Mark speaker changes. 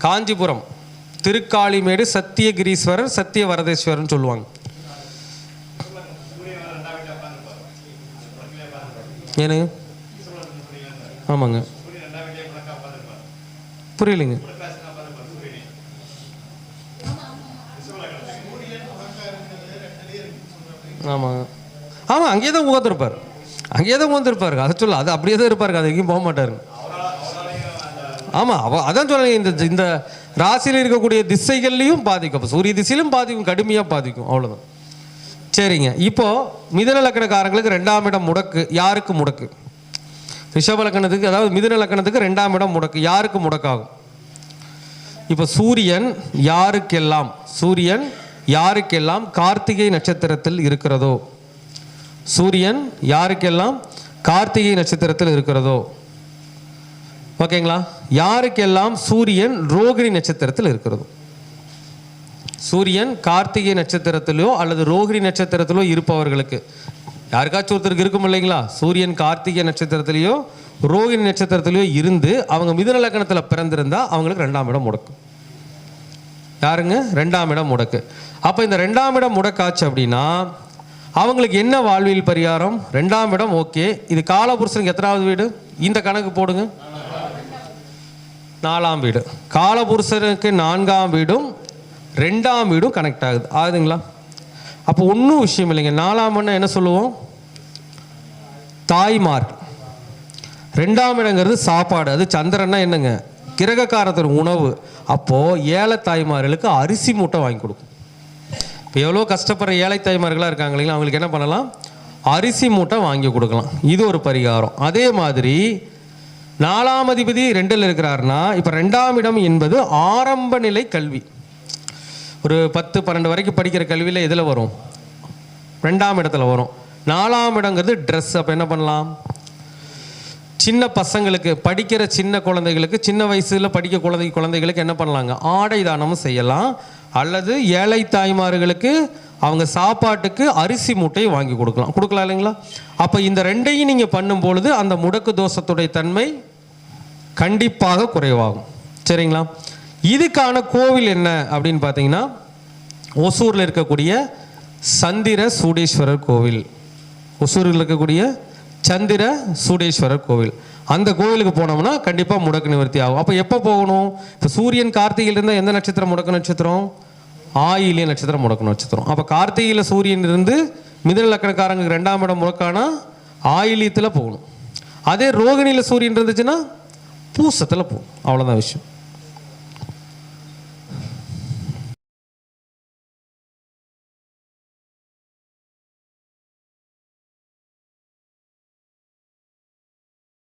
Speaker 1: காஞ்சிபுரம் திருக்காளிமேடு சத்தியகிரீஸ்வரர் சத்தியவரதேஸ்வரர்னு சொல்லுவாங்க. ஏனுங்க? ஆமாங்க. புரியலைங்க. ஆமாங்க. ஆமாம், அங்கேயே தான் உட்காந்துருப்பார். அங்கேயே தான் உட்காந்துருப்பாரு. அதை சொல்ல, அது அப்படியே தான் இருப்பாருங்க. அது எங்கேயும் போக மாட்டாருங்க. ஆமாம், அதான் சொல்லுங்க. இந்த ராசியில் இருக்கக்கூடிய திசைகள்லையும் பாதிக்கும். அப்போ சூரிய திசையிலும் பாதிக்கும், கடுமையாக பாதிக்கும். அவ்வளோதான். சரிங்க. இப்போது மிதுன லக்கணக்காரங்களுக்கு 2ஆம் இடம் முடக்கு. யாருக்கு முடக்கு? ரிஷப லக்கணத்துக்கு, அதாவது மிதுன லக்கணத்துக்கு 2ஆம் இடம் முடக்கு. யாருக்கு முடக்காகும்? இப்போ சூரியன் யாருக்கெல்லாம் கார்த்திகை நட்சத்திரத்தில் இருக்கிறதோ, சூரியன் யாருக்கெல்லாம் கார்த்திகை நட்சத்திரத்தில் இருக்கிறதோ, ஓகேங்களா? யாருக்கெல்லாம் சூரியன் ரோகிணி நட்சத்திரத்தில் இருக்கிறதோ, சூரியன் கார்த்திகை நட்சத்திரத்திலோ அல்லது ரோகிணி நட்சத்திரத்திலோ இருப்பவர்களுக்கு, யாருக்காச்சும் ஒருத்தருக்கு இருக்கும் இல்லைங்களா? சூரியன் கார்த்திகை நட்சத்திரத்திலேயோ ரோகிணி நட்சத்திரத்திலேயோ இருந்து அவங்க மிதுன லக்கணத்தில் பிறந்திருந்தா அவங்களுக்கு 2ஆம் இடம் முடக்கு. யாருங்க? 2ஆம் இடம் முடக்கு. அப்போ இந்த 2ஆம் இடம் முடக்காச்சு அப்படின்னா அவங்களுக்கு என்ன வாழ்வியல் பரிகாரம்? 2ஆம் இடம் ஓகே. இது காலபுருஷனுக்கு எத்தனாவது வீடு? இந்த கணக்கு போடுங்க. 4ஆம் வீடு. காலபுருஷனுக்கு 4ஆம் வீடும் 2ஆம் வீடும் கனெக்ட் ஆகுதுங்களா? அப்போ ஒன்றும் விஷயம் இல்லைங்க. 4ஆம் இடம் என்ன சொல்லுவோம்? தாய்மார். 2ஆம் இடங்கிறது சாப்பாடு. அது சந்திரன்னா என்னங்க? கிரகக்காரத்தர் உணவு. அப்போது ஏழை தாய்மார்களுக்கு அரிசி மூட்டை வாங்கி கொடுக்கும். இப்போ எவ்வளோ கஷ்டப்படுற ஏழை தாய்மார்களாக இருக்காங்க இல்லைங்களா? அவங்களுக்கு என்ன பண்ணலாம்? அரிசி மூட்டை வாங்கி கொடுக்கலாம். இது ஒரு பரிகாரம். அதே மாதிரி 4ஆம் அதிபதி 2ல் இருக்கிறாருன்னா, இப்போ 2ஆம் இடம் என்பது ஆரம்ப நிலை கல்வி. ஒரு 10-12 வரைக்கும் படிக்கிற கல்வியில் எதில் வரும்? 2ஆம் இடத்துல வரும். 4ஆம் இடங்கிறது ட்ரெஸ். அப்போ என்ன பண்ணலாம்? சின்ன பசங்களுக்கு, படிக்கிற சின்ன குழந்தைகளுக்கு, சின்ன வயசில் படிக்க குழந்தைகளுக்கு என்ன பண்ணலாங்க? ஆடை தானமும் செய்யலாம். அல்லது ஏழை தாய்மார்களுக்கு அவங்க சாப்பாட்டுக்கு அரிசி மூட்டையை வாங்கி கொடுக்கலாம் இல்லைங்களா? அப்போ இந்த 2ஐயும் நீங்கள் பண்ணும்பொழுது அந்த முடக்கு தோஷத்துடைய தன்மை கண்டிப்பாக குறைவாகும். சரிங்களா? இதுக்கான கோவில் என்ன அப்படின்னு பார்த்தீங்கன்னா, ஒசூரில் இருக்கக்கூடிய சந்திர சூடேஸ்வரர் கோவில். ஒசூரில் இருக்கக்கூடிய சந்திர சூடேஸ்வரர் கோவில். அந்த கோவிலுக்கு போனோம்னா கண்டிப்பாக முடக்கு நிவர்த்தி ஆகும். அப்போ எப்போ போகணும்? இப்போ சூரியன் கார்த்திகையில் இருந்தால் எந்த நட்சத்திரம் முடக்கு நட்சத்திரம்? ஆயிலிய நட்சத்திரம் முடக்கு நட்சத்திரம். அப்போ கார்த்திகையில் சூரியன் இருந்து மிதுன லக்கணக்காரங்களுக்கு 2ஆம் இடம் முடக்கானா ஆயிலியத்தில் போகணும். அதே ரோகிணியில் சூரியன் இருந்துச்சுன்னா பூசத்தில் போகணும். அவ்வளோதான் விஷயம்.